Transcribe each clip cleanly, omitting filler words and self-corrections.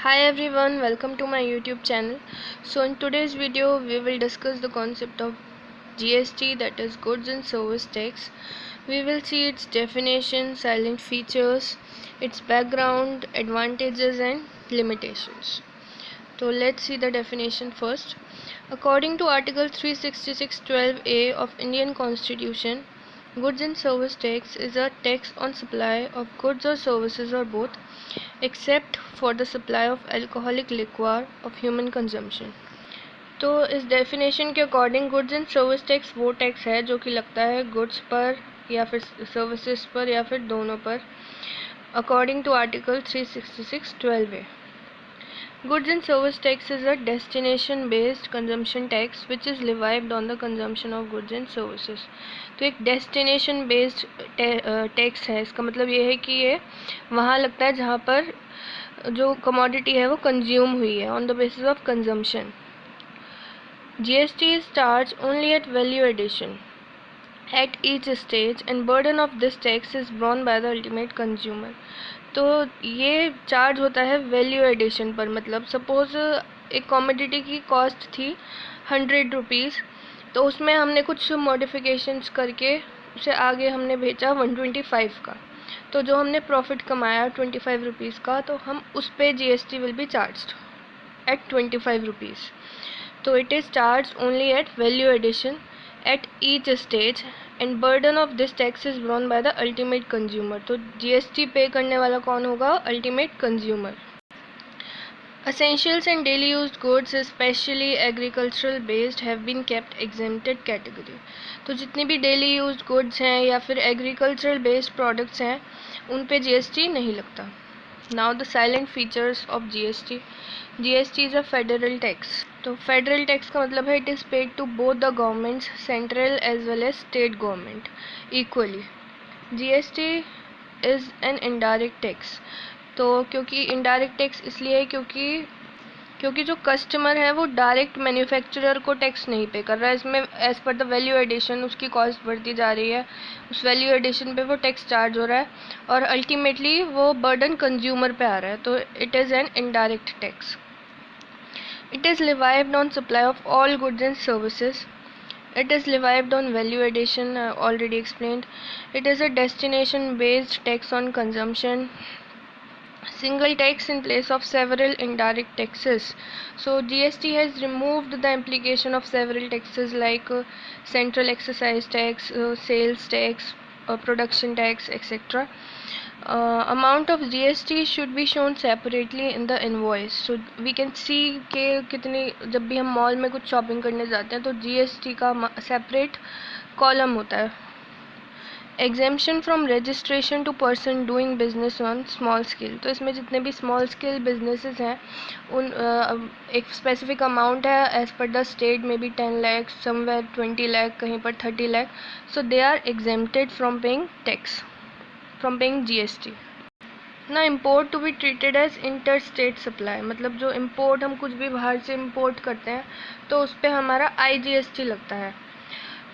Hi everyone, welcome to my YouTube channel. So in today's video we will discuss the concept of GST, that is goods and service tax. We will see its definition, silent features, its background, advantages and limitations. So let's see the definition first. According to Article 366(12)(a) of Indian Constitution, goods and service tax is a tax on supply of goods or services or both, except for the supply of alcoholic liquor of human consumption. तो इस definition के according goods and service tax वो tax है जो कि लगता है goods पर या फिर सर्विसेज पर या फिर दोनों पर, according to article 366(12)(a). Goods and service tax is a destination based consumption tax which is levied on the consumption of goods and services. तो एक destination based टैक्स है, इसका मतलब ये है कि ये वहाँ लगता है जहाँ पर जो कमोडिटी है वो कंज्यूम हुई है, on the basis of consumption. GST is charged only at value addition at each stage and burden of this tax is borne by the ultimate consumer. तो ये चार्ज होता है वैल्यू एडिशन पर. मतलब सपोज़ एक commodity की cost थी 100 rupees, तो उसमें हमने कुछ मॉडिफिकेशंस करके उसे आगे हमने भेजा 125 का, तो जो हमने प्रॉफिट कमाया 25 रुपीज़ का, तो हम उस पर GST will be charged at 25 rupees. तो it is charge only at value addition at each stage and burden of this tax is borne by the ultimate consumer. तो GST पे करने वाला कौन होगा? ultimate consumer. Essentials and daily used goods, especially agricultural based, have been kept exempted category. तो जितनी भी daily used goods हैं या फिर agricultural based products हैं उन पे GST नहीं लगता. Now the silent features of GST. GST is a federal tax. तो फेडरल टैक्स का मतलब है it is paid to both the governments, central as well as state government equally. GST is an indirect tax. तो क्योंकि indirect tax इसलिए है क्योंकि जो कस्टमर है वो डायरेक्ट मैन्युफैक्चरर को टैक्स नहीं पे कर रहा है. इसमें as per the value addition उसकी कॉस्ट बढ़ती जा रही है, उस वैल्यू एडिशन पे वो टैक्स चार्ज हो रहा है और अल्टीमेटली वो बर्डन कंज्यूमर पे आ रहा है. तो it is an indirect tax. It is levied on supply of all goods and services. It is levied on value addition, already explained. It is a destination based tax on consumption. Single tax in place of several indirect taxes. So GST has removed the implication of several taxes like central excise tax, sales tax, production tax, etc. Amount of GST should be shown separately in the invoice. So we can see कि कितनी, जब भी हम mall में कुछ shopping करने जाते हैं तो GST का सेपरेट कॉलम होता है. Exemption from registration to person doing business on small scale. तो इसमें जितने भी स्मॉल स्केल बिजनेसेस हैं उन एक स्पेसिफिक अमाउंट है एज पर द स्टेट में भी 10 लाख, समवेयर 20 लाख, कहीं पर 30 lakh. So they are exempted from paying tax, from paying GST. ना import to be treated as inter state supply. मतलब जो इम्पोर्ट हम कुछ भी बाहर से इम्पोर्ट करते हैं तो उस पर हमारा IGST लगता है.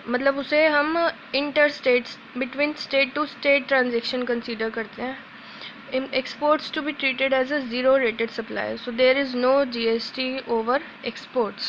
मतलब उसे हम inter states, between state to state transaction consider करते हैं. Exports to be treated as a zero rated supply. So there is no GST over exports.